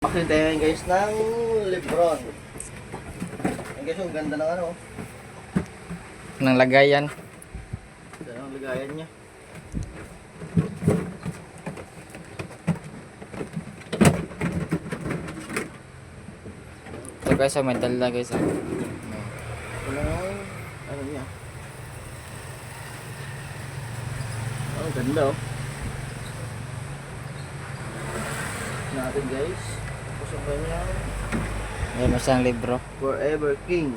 Bakit tayo guys ng Lebron. Ang guys, ang ganda ng ano. Ng lagayan. Ganda ng lagayan niya. Ito guys, may dala guys. Ano ano niya. Oh, ganda oh. Natin guys. Tapos ang kanyang May masang libro. Forever King.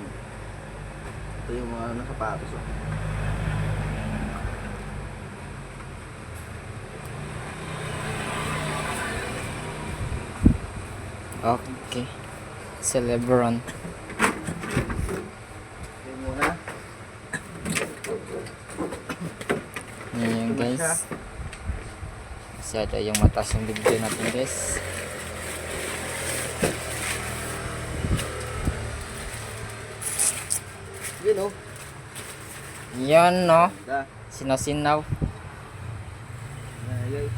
Ito yung mga sapatos oh. Okay. Sa Lebron. Ito muna. Yan Ito guys. siya. Masyado yung mataas yung libro natin guys. Yun oh. Yan no. Ganda. Sinaw-sinaw. Ayan guys.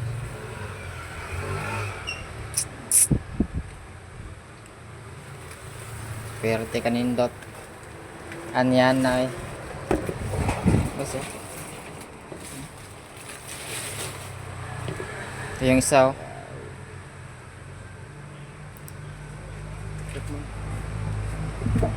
Pwerte kanindot. Anyan na eh. Guys eh. Ito yung isa oh.